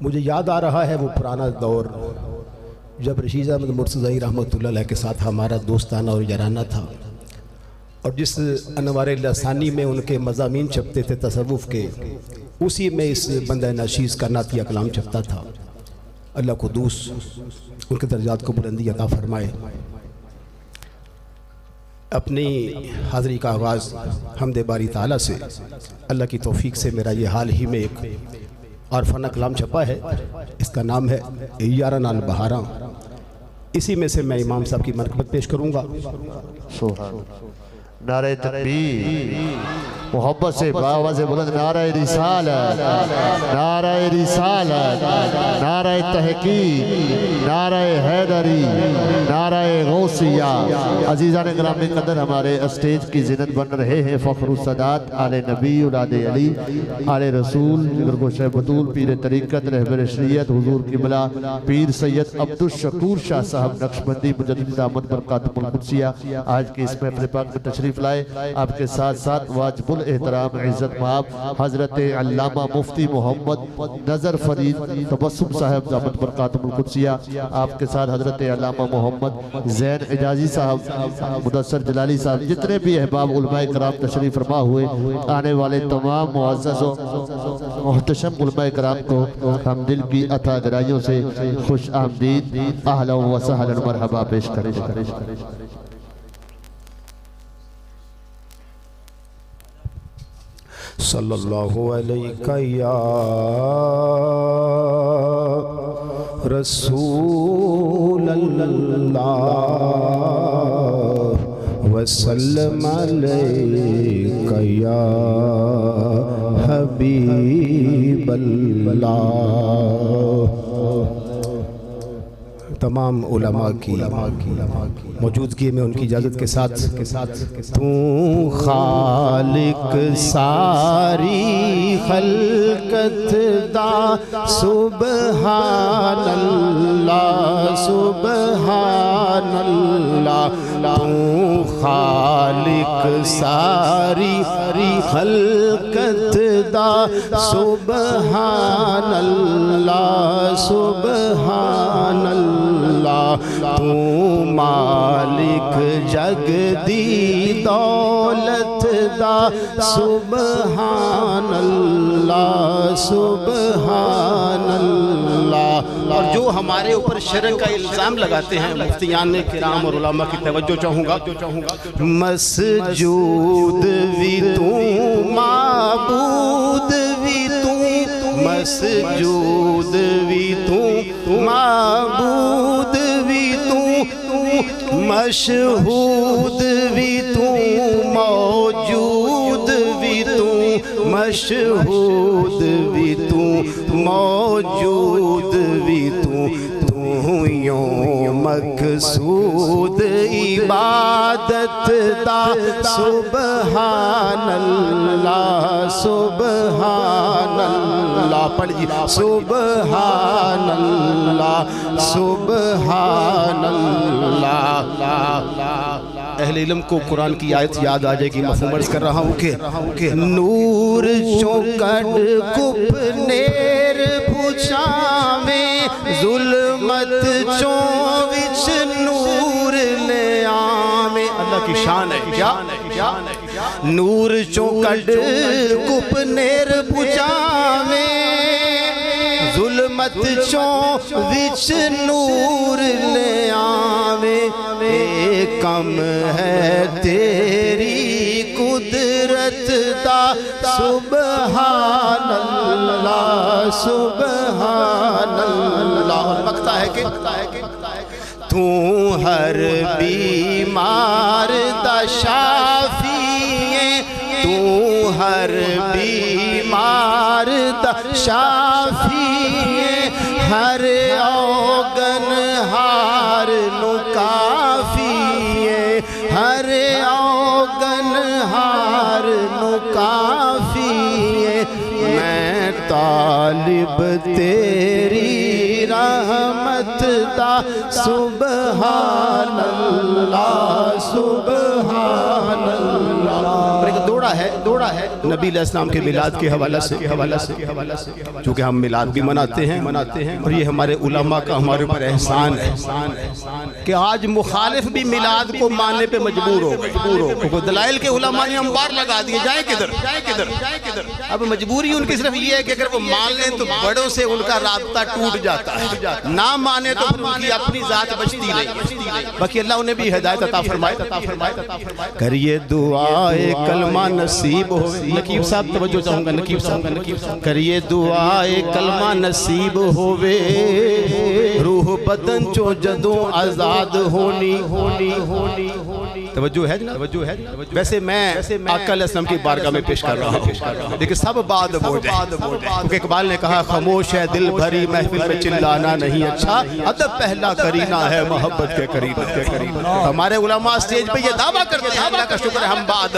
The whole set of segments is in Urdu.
مجھے یاد آ رہا ہے وہ پرانا دور جب رشید احمد مرتضی رحمۃ اللہ علیہ کے ساتھ ہمارا دوستانہ اور یارانہ تھا، اور جس انوار لسانی میں ان کے مضامین چھپتے تھے تصوف کے، اسی میں اس بندہ نشیز کا نعتیہ کلام چھپتا تھا۔ اللہ قدوس ان کے درجات کو بلندی عطا فرمائے۔ اپنی حاضری کا آغاز حمد باری تعالیٰ سے، اللہ کی توفیق سے میرا یہ حال ہی میں ایک عارفانہ کلام چھپا ہے، اس کا نام ہے یارانہ البہاراں۔ اسی میں سے میں امام صاحب کی منقبت پیش کروں گا۔ سبحان نعرہ تکبیر، محبت سے باواز بلند نعرہ رسالت، نعرہ رسالت، نعرہ تحقیق، نعرہ حیدری، نعرہ غوثیہ۔ عزیزان گرامی قدر ہمارے اسٹیج کی زینت بن رہے ہیں فخر السادات آل نبی اولاد علی آل رسول جگر گوشہ بطول پیر طریقت رہبر شریعت حضور قبلہ پیر سید عبدالشکور شاہ صاحب نقشبندی مجدد دامت برکاتم القدسیہ آج کے اس محفل پاک میں تشریف لائے۔ آپ کے ساتھ ساتھ واجب الاحترام عزت مآب حضرت علامہ مفتی محمد نظر فرید تبسم صاحب دامت برکاتم القدسیہ، آپ کے ساتھ حضرت علامہ محمد زین اجازی صاحب، مدثر جلالی صاحب، جتنے بھی احباب علماء کرام تشریف فرما ہوئے، آنے والے تمام معزز و محتشم علماء کرام کو ہم دل کی عطا گرائیوں سے خوش آمدید اہلا و سہلا مرحبا پیش کریں۔ صلی اللہ علیہ یا رسول اللہ وسلم علیہ یا حبیب اللہ۔ تمام علماء کی موجودگی میں ان کی اجازت کے ساتھ تو خالق ساری خلقت دا سبحان اللہ سبحان اللہ، تو خالق ساری خلقت دا سبحان اللہ سبحان اللہ، تو مالک جگ دی دولت دا سبحان اللہ سبحان اللہ۔ اور جو ہمارے اوپر شرک کا الزام لگاتے ہیں مفتیان کرام اور علماء کی توجہ چاہوں گا، مسجود بھی تو معبود بھی تو، مسجود بھی تو معبود بھی تو، مشہود بھی تو موجود بھی تو، مشہود بھی تو موجود بھی تو، تو یوں مقصود عبادت دا سبحان اللہ سبحان اللہ، پڑھیے سبحان اللہ سبحان اللہ۔ اہل علم کو قرآن کی آیت یاد آ جائے گی، مفہوم عرض کر رہا ہوں کہ نور چوکڑ کپ نیر پوچھاویں، ظلمت چوں وچ نور لے آویں۔ اللہ کی شان ہے کیا؟ نور چوکڑ کپ نیر پوچھاویں، ظلمت چوں وچ نور لے آویں، کم ہے تیری قدرت دا سبحان اللہ سبحان اللہ۔ لگتا ہے کہ تو ہر بیمار دا شافی ہے، تو ہر بیمار دا شافی ہے، ہر اوگن ہار نو کافی ہے، ہر اوگن ہار نو کافی ہے، میں طالب تیری رحمت دا سبحان اللہ سبحان اللہ۔ دوڑا ہے نبی علیہ السلام کے میلاد کے حوالہ سے چونکہ ہم میلاد بھی مناتے ہیں اور یہ ہمارے علماء کا ہمارے اوپر احسان ہے کہ آج مخالف بھی میلاد کو ماننے پہ مجبور ہو گئے. دلائل کے علماء نے انبار لگا دیے جائیں کدھر. اب مجبوری ان کی صرف یہ ہے کہ اگر وہ مان لیں تو بڑوں سے ان کا رابطہ ٹوٹ جاتا ہے, نہ مانے تو پھر ان کی اپنی ذات بچتی نہیں. باقی اللہ انہیں بھی ہدایت عطا فرمائے. کریے دعائے کلمہ نصیب ہوئے. نقیب صاحب توجہ چاہوں گا, نقیب صاحب کریے دعائے کلمہ نصیب ہوئے, روح بدن چو جدوں آزاد ہونی. توجہ ہے جناب, ویسے میں آقا علیہ السلام کی بارگاہ میں پیش کر رہا ہوں لیکن سب بعد ہو جائے, کیونکہ اقبال نے کہا خاموش ہے دل بھری محفل میں چلانا نہیں اچھا, ادب پہلا کرینہ ہے محبت کے قریب. ہمارے علماء سٹیج پہ یہ دعویٰ کرتے ہیں, اللہ کا شکر ہے ہم بعد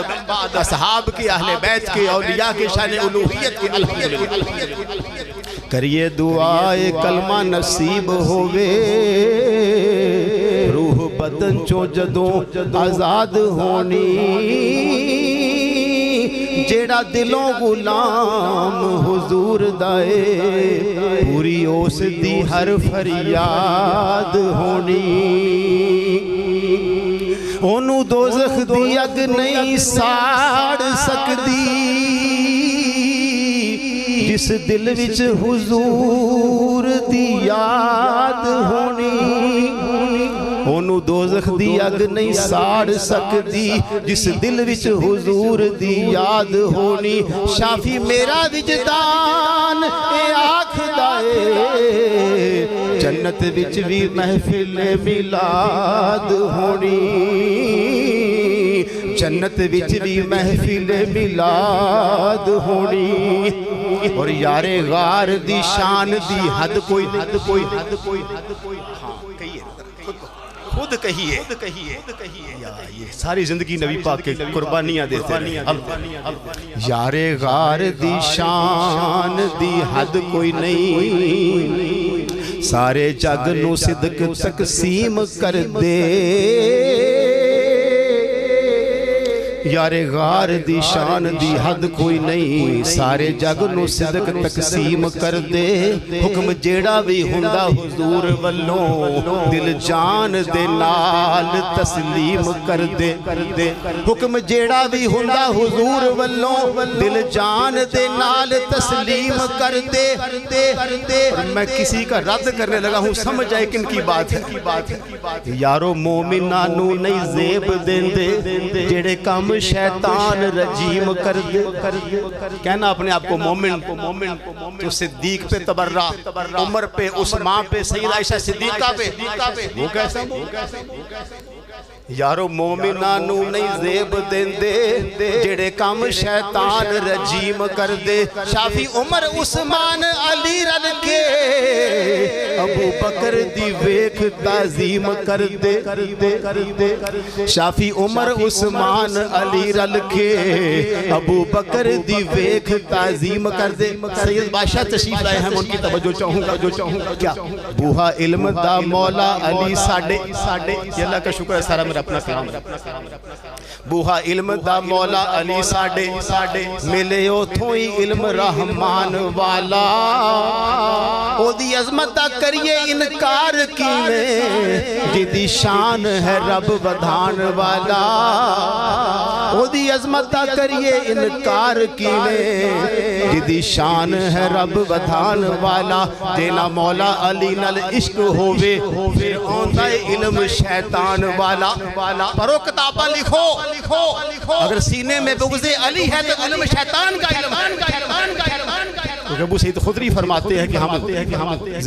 اصحاب کی, اہل بیت کی, اولیاء کی شان الوہیت کی الحمدللہ. کریے دعائے کلمہ نصیب ہوئے, روح بدن چو جدوں آزاد ہونی. جیڑا دلوں غلام حضور دائے, پوری اس دی ہر فریاد ہونی. اونوں دوزخ دی اگ نہیں ساڑ سکدی, جس دل وچ حضور دی یاد ہونی. اونوں دوزخ دی اگ نہیں ساڑ سکدی, جس دل وچ حضور دی یاد ہونی. شافی میرا وجدان اے آکھدا اے, جنت وچ بھی محفل میلاد ہونی. جنت وچ بھی محفل میلاد ہونی. اور یار غار دی شان دی حد کوئی خود کہیے. یہ ساری زندگی نبی پاک کے قربانیاں دیتے ہیں. یار غار دی شان دی حد کوئی نہیں, سارے جگ نو صدق تقسیم کر دے. یار غار دی شان دی حد کوئی نہیں, سارے جگ نو صدق تقسیم کر دے. حکم جیڑا بھی ہوندا حضور والوں, دل جان دے نال تسلیم کر دے. حکم جیڑا بھی ہوندا حضور والوں, دل جان دے نال تسلیم کر دے. اور میں کسی کا رد کرنے لگا ہوں, سمجھ جائے کن کی بات ہے. یارو مومنانو نہیں زیب دیندے, جیڑے کام شیطان رجیم کر دے. کہنا اپنے آپ کو مومن تو صدیق پہ تبرہ, عمر پہ, عثمان پہ, سیدہ عائشہ صدیقہ پہ, وہ کیسا؟ یارو مومنانو نہیں زیب دیندے, جڑے کام شیطان رجیم کر دے. شافی عمر عثمان علی رل کے, ابو بکر دی ویکھ تعظیم کر دے. شافی عمر عثمان علی رل کے, ابو بکر دی ویکھ تعظیم کر دے. سید بادشاہ تشریف لائے ہیں, ان کی توجہ چاہوں گا. کیا بوہا علم دا مولا علی ساڈے. یہ اللہ کا شکر ہے, سارا میرا اپنا کلام. بوہا علم دا مولا علی ساڈے, ملے اتھوں ہی علم رحمان والا. او دی عظمت دا کریے انکار کیویں, جدی شان ہے رب ودھان والا. او دی عظمت دا کریے انکار کیویں, جدی شان ہے رب ودھان والا. جینا مولا علی نال عشق ہووے, پھر آندا علم شیطان والا. پڑھو کتاباں لکھو, اگر سینے میں بغض علی ہے تو علم شیطان کا علم ہے. ابو سعید خدری فرماتے ہیں کہ ہم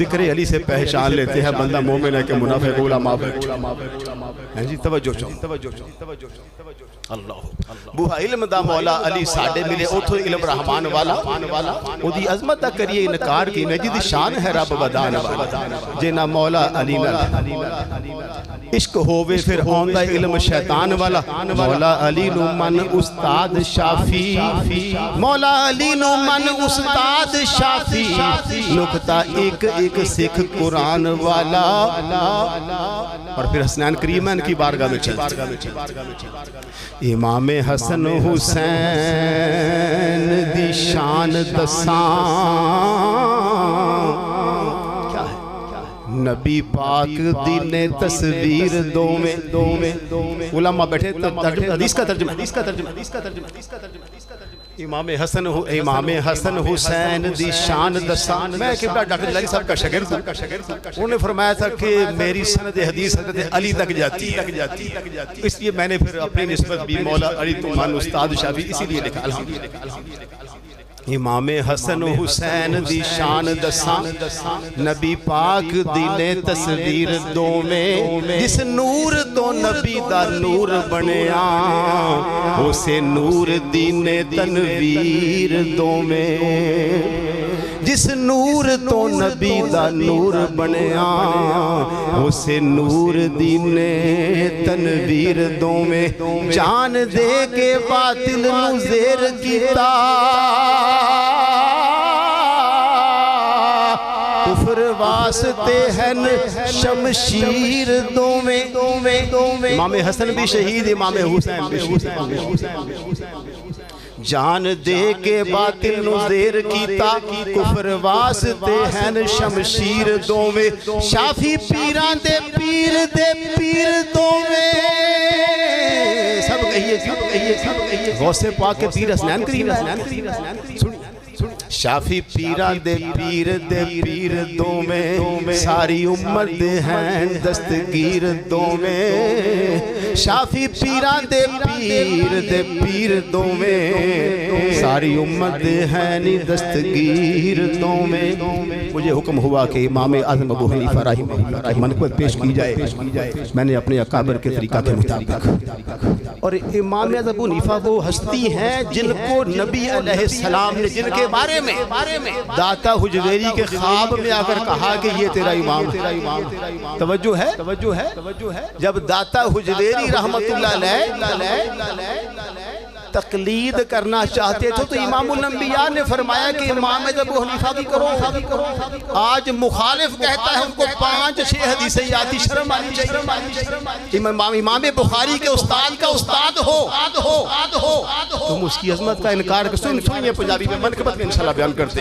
ذکر علی سے پہچان لیتے ہیں بندہ مومن ہے کہ منافق علماء ہے. جی توجہ اللہ. بوہا علم دا مولا علی ساڈے, ملے اتھو علم رحمان والا. او دی عظمت دا کریے انکار کی, میں جدی شان ہے رب ودان والا. جینا مولا علی نال عشق ہووے, پھر آندا علم شیطان والا. مولا علی نو من استاد شافی, مولا علی نو من استاد استاد شافی نکتہ ایک ایک سکھ قرآن والا، اور پھر حسنین کریمین کی بارگاہ میں چلتے امام حسن حسین دی شان دساں، نبی پاک دی نے تصویر دو میں علماء بیٹھے حدیث کا ترجمہ امام حسن حسین دی شان دساں۔ میں قبلہ ڈاکٹر جلالی صاحب کا شاگرد ہوں، انہوں نے فرمایا تھا کہ میری سند حدیث حضرت علی تک جاتی ہے، اس لیے میں نے پھر اپنی نسبت بھی مولا علی تمان استاد شافی اسی لیے لکھا الحمدللہ۔ امام حسن حسین دی شان دساں، نبی پاک دی نے تصویر دو میں، جس نور تو نبی دا نور بنیا، اسے نور دی نے تنویر دو میں، جس نور تو نبی دا نور بنیا، اسے نور دی نے تنویر دو میں، جان دے کے باطل نو زیر کیتا، کفر واسطے ہیں شمشیر دو میں۔ امام حسن بھی شہید، امام حسین بھی شہید، جان دے کے باطل نو زیر کیتا، کفر واسطے ہیں شمشیر دو میں، شافی پیران دے پیر دو میں، سب کہیے غوث پاک کے پیر حسنین کریم، شافی پیران دے پیر دو میں، ساری امت ہیں دستگیر دو میں، شافی پیران دے پیر دو میں، ساری امت ہیں دستگیر دو میں۔ مجھے حکم ہوا کہ امام اعظم ابو حنیفہ رحمہ اللہ منقبت پیش کی جائے، میں نے اپنے اکابر کے طریقہ کے مطابق، اور امام اعظم ابو حنیفہ وہ ہستی ہیں جن کو نبی علیہ السلام نے، جن کے بارے میں داتا حجویری کے خواب میں آ کر کہا کہ یہ تیرا امام ہے۔ توجہ ہے، جب داتا حجویری رحمت اللہ علیہ تقلید کرنا چاہتے تھے تو امام الانبیاء نے فرمایا کہ امام ابو حنیفہ کی کرو، آج مخالف کہتا ہے ان کو 5-6 حدیثیں آتی، شرم آنی چاہیے، امام بخاری کے استاد کا استاد ہو، تم اس کی عظمت کا انکار کر، سنیے پنجابی میں منقبت میں انشاءاللہ بیان کرتے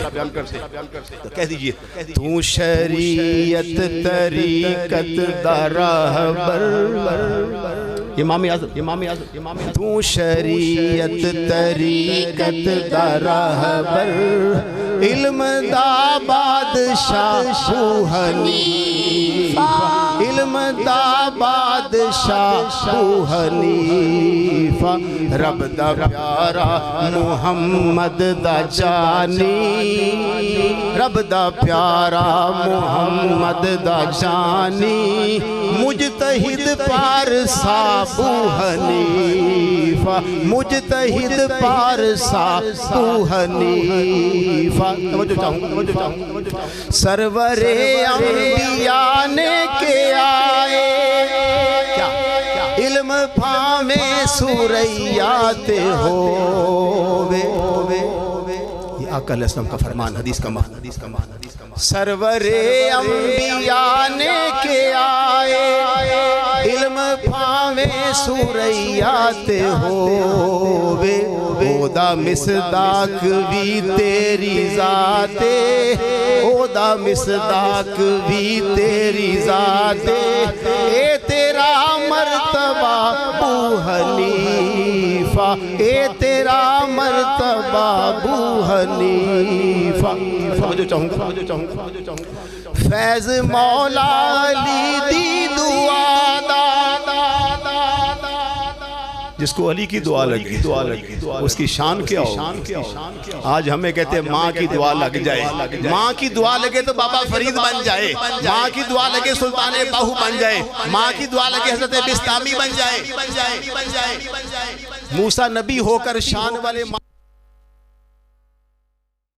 تو کہہ دیجئے، تو شریعت طریقت دا راہبر، امام اعظم تو شریعت طریقت دا راہبر، علم دا بادشاہ ابو حنیفہ، علم دا بادشاہ ابو حنیفہ، رب دا پیارا محمد دا جانی، رب دا پیارا محمد دا جانی، مجتہد پارسا ابو حنیفہ، مجتہد پارسا ابو حنیفہ۔ توجہ چاہوں، سرور انبیاء نے کے آئے، علم پھامے سوریات ہووے، یہ آقا علیہ السلام کا فرمان، حدیث کا معنی، سرور انبیاء نے کے آئے، علم پھامے سوریات ہووے، اودا مصداق بھی تیری ذات، اودا مصداق بھی تیری ذات، اے تیرا مرتبہ ابو حنیفہ، اے تیرا مرتبہ ابو حنیفہ۔ توجہ چاہوں گا، فیض مولا علی دی دعا دا، جس کو علی کی دعا لگی اس کی شان کیا ہو؟ آج ہمیں کہتے ہیں ماں کی دعا لگ جائے، ماں کی دعا لگے تو بابا فرید بن جائے، ماں کی دعا لگے سلطان باہو بن جائے، ماں کی دعا لگے حضرت بستامی بن جائے، موسیٰ نبی ہو کر شان والے